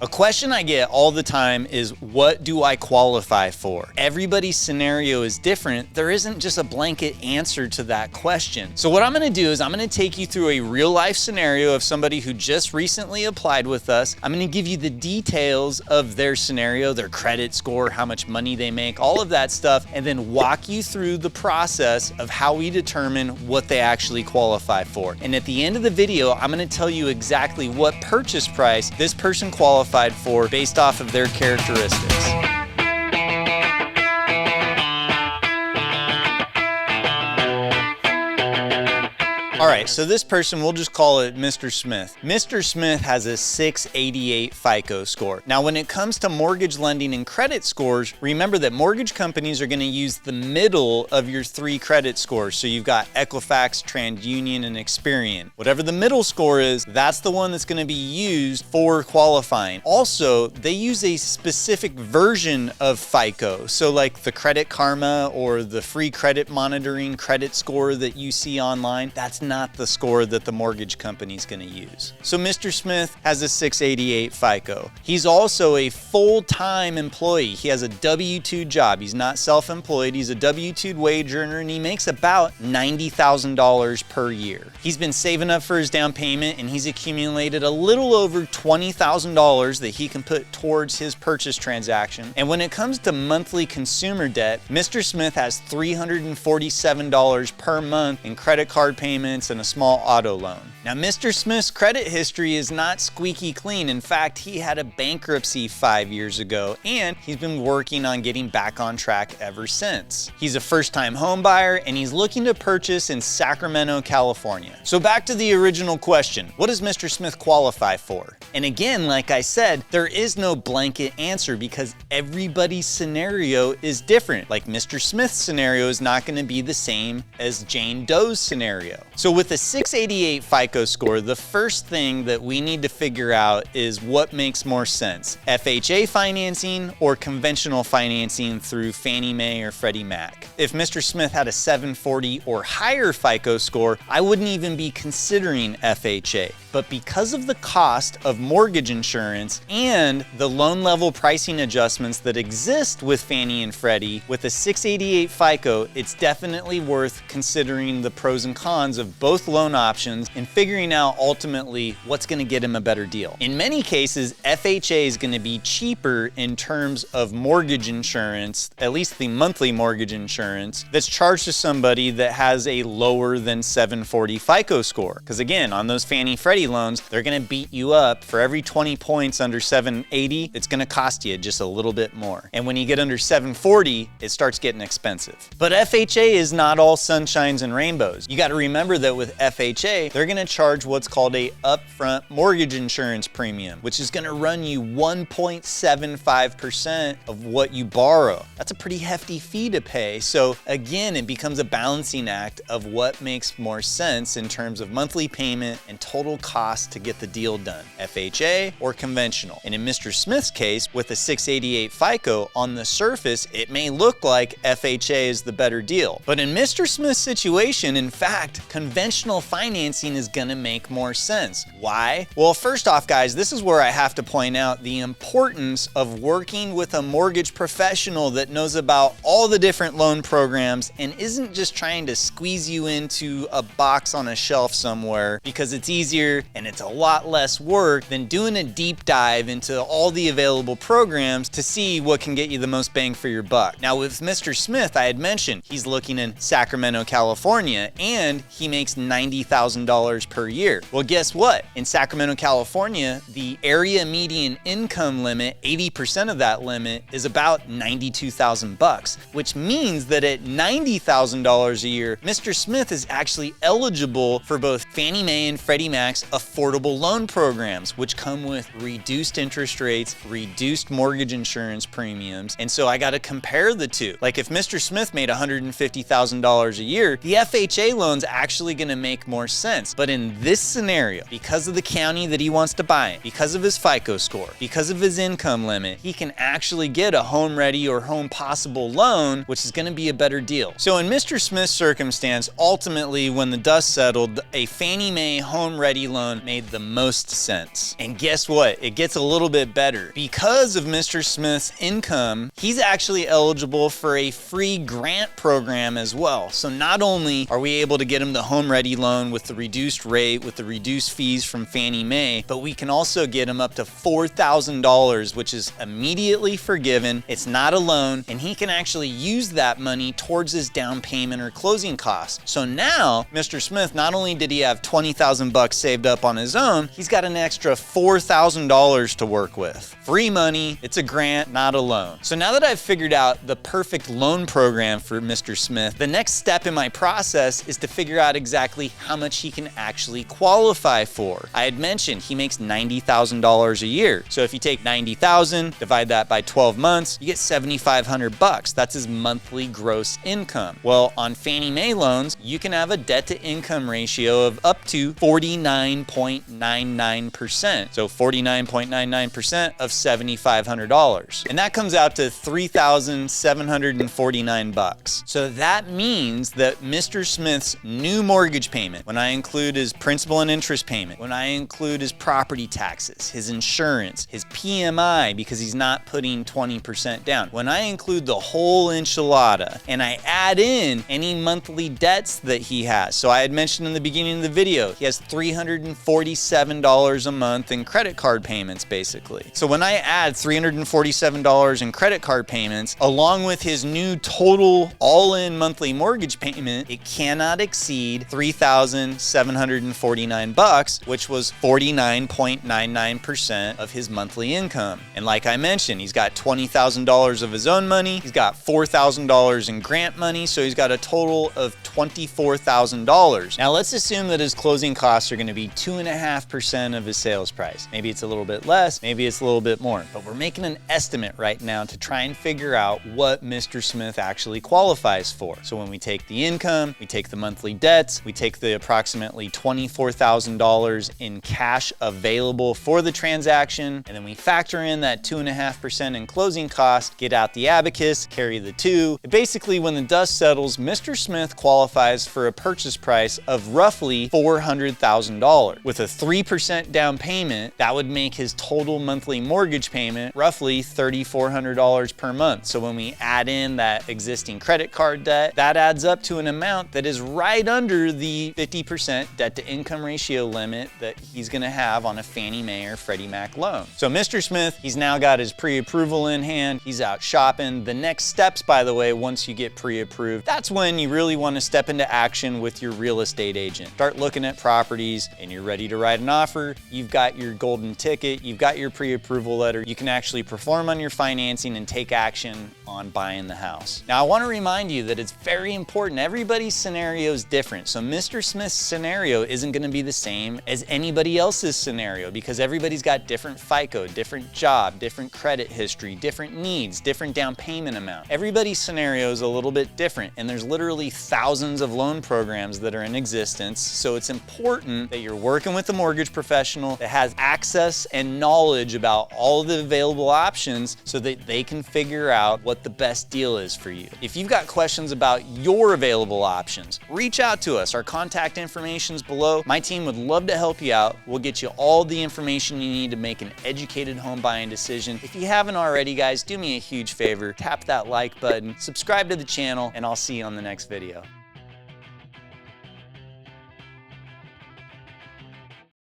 A question I get all the time is, what do I qualify for? Everybody's scenario is different. There isn't just a blanket answer to that question. So what I'm gonna do is I'm gonna take you through a real life scenario of somebody who just recently applied with us. I'm gonna give you the details of their scenario, their credit score, how much money they make, all of that stuff, and then walk you through the process of how we determine what they actually qualify for. And at the end of the video, I'm gonna tell you exactly what purchase price this person qualified for based off of their characteristics. All right, so this person, we'll just call it Mr. Smith. Mr. Smith has a 688 FICO score. Now, when it comes to mortgage lending and credit scores, remember that mortgage companies are gonna use the middle of your 3 credit scores. So you've got Equifax, TransUnion, and Experian. Whatever the middle score is, that's the one that's gonna be used for qualifying. Also, they use a specific version of FICO. So like the Credit Karma or the free credit monitoring credit score that you see online, that's not the score that the mortgage company is going to use. So Mr. Smith has a 688 FICO. He's also a full-time employee. He has a W-2 job. He's not self-employed. He's a W-2 wage earner, and he makes about $90,000 per year. He's been saving up for his down payment, and he's accumulated a little over $20,000 that he can put towards his purchase transaction. And when it comes to monthly consumer debt, Mr. Smith has $347 per month in credit card payments and a small auto loan. Now, Mr. Smith's credit history is not squeaky clean. In fact, he had a bankruptcy 5 years ago, and he's been working on getting back on track ever since. He's a first-time home buyer, and he's looking to purchase in Sacramento, California. So back to the original question, what does Mr. Smith qualify for? And again, like I said, there is no blanket answer because everybody's scenario is different. Like Mr. Smith's scenario is not going to be the same as Jane Doe's scenario. So with a 688 FICO score, the first thing that we need to figure out is what makes more sense, FHA financing or conventional financing through Fannie Mae or Freddie Mac. If Mr. Smith had a 740 or higher FICO score, I wouldn't even be considering FHA. But because of the cost of mortgage insurance and the loan level pricing adjustments that exist with Fannie and Freddie, with a 688 FICO, it's definitely worth considering the pros and cons of both loan options and figuring out ultimately what's gonna get him a better deal. In many cases, FHA is gonna be cheaper in terms of mortgage insurance, at least the monthly mortgage insurance, that's charged to somebody that has a lower than 740 FICO score. Because again, on those Fannie Freddie loans, they're gonna beat you up. For every 20 points under 780, it's gonna cost you just a little bit more. And when you get under 740, it starts getting expensive. But FHA is not all sunshines and rainbows. You gotta remember that with FHA, they're gonna charge what's called a upfront mortgage insurance premium, which is gonna run you 1.75% of what you borrow. That's a pretty hefty fee to pay. So again, it becomes a balancing act of what makes more sense in terms of monthly payment and total cost to get the deal done, FHA or conventional. And in Mr. Smith's case, with a 688 FICO, on the surface, it may look like FHA is the better deal. But in Mr. Smith's situation, in fact, conventional financing is gonna make more sense. Why? Well, first off, guys, this is where I have to point out the importance of working with a mortgage professional that knows about all the different loan programs and isn't just trying to squeeze you into a box on a shelf somewhere because it's easier and it's a lot less work than doing a deep dive into all the available programs to see what can get you the most bang for your buck. Now, with Mr. Smith, I had mentioned he's looking in Sacramento, California, and he makes $90,000 per year. Well, guess what? In Sacramento, California, the area median income limit, 80% of that limit, is about $92,000, which means that at $90,000 a year, Mr. Smith is actually eligible for both Fannie Mae and Freddie Mac's affordable loan programs, which come with reduced interest rates, reduced mortgage insurance premiums. And so I got to compare the two. Like if Mr. Smith made $150,000 a year, the FHA loan's actually going to make more sense. But in this scenario, because of the county that he wants to buy in, because of his FICO score, because of his income limit, he can actually get a home ready or home possible loan, which is going to be a better deal. So in Mr. Smith's circumstance, ultimately, when the dust settled, a Fannie Mae home ready loan made the most sense. And guess what? It gets a little bit better. Because of Mr. Smith's income, he's actually eligible for a free grant program as well. So not only are we able to get him the home ready loan with the reduced rate, with the reduced fees from Fannie Mae, but we can also get him up to $4,000, which is immediately forgiven. It's not a loan, and he can actually use that money towards his down payment or closing costs. So now, Mr. Smith, not only did he have 20,000 bucks saved up on his own, he's got an extra $4,000 to work with. Free money, it's a grant, not a loan. So now that I've figured out the perfect loan program for Mr. Smith, the next step in my process is to figure out exactly how much he can actually qualify for. I had mentioned he makes $90,000 a year. So if you take $90,000, divide that by 12 months, you get $7,500 bucks. That's his monthly gross income. Well, on Fannie Mae loans, you can have a debt to income ratio of up to 49.99%. So 49.99% of $7,500. And that comes out to $3,749 bucks. So that means that Mr. Smith's new mortgage payment, when I include his principal and interest payment, when I include his property taxes, his insurance, his PMI, because he's not putting 20% down, when I include the whole enchilada and I add in any monthly debts that he has. So I had mentioned in the beginning of the video, he has $347 a month in credit card payments, basically. So when I add $347 in credit card payments, along with his new total all-in monthly mortgage payment, it cannot exceed $3,749 bucks, which was 49.99% of his monthly income. And like I mentioned, he's got $20,000 of his own money, he's got $4,000 in grant money, so he's got a total of $24,000. Now let's assume that his closing costs are going to be 2.5% of his sales price. Maybe it's a little bit less, maybe it's a little bit more, but we're making an estimate right now to try and figure out what Mr. Smith actually qualifies for. So when we take the income, we take the monthly debts, we take the approximately $24,000 in cash available for the transaction, and then we factor in that 2.5% in closing cost, get out the abacus, carry the two. Basically, when the dust settles, Mr. Smith qualifies for a purchase price of roughly $400,000. With a 3% down payment, that would make his total monthly mortgage payment roughly $3,400 per month. So when we add in that existing credit card debt, that adds up to an amount that is right under the 50% debt to income ratio limit that he's gonna have on a Fannie Mae or Freddie Mac loan. So Mr. Smith, he's now got his pre-approval in hand, he's out shopping. The next steps, by the way, once you get pre-approved, that's when you really wanna step into action with your real estate agent. Start looking at properties and you're ready to write an offer. You've got your golden ticket, you've got your pre-approval letter. You can actually perform on your financing and take action on buying the house. Now, I wanna remind you that it's very important. Everybody's scenario is different. So Mr. Smith's scenario isn't gonna be the same as anybody else's scenario because everybody's got different FICO, different job, different credit history, different needs, different down payment amount. Everybody's scenario is a little bit different, and there's literally thousands of loan programs that are in existence. So it's important that you're working with a mortgage professional that has access and knowledge about all of the available options so that they can figure out what the best deal is for you. If you've got questions about your available options, reach out to us. Our contact information is below. My team would love to help you out. We'll get you all the information you need to make an educated home buying decision. If you haven't already, guys, do me a huge favor. Tap that like button, subscribe to the channel, and I'll see you on the next video.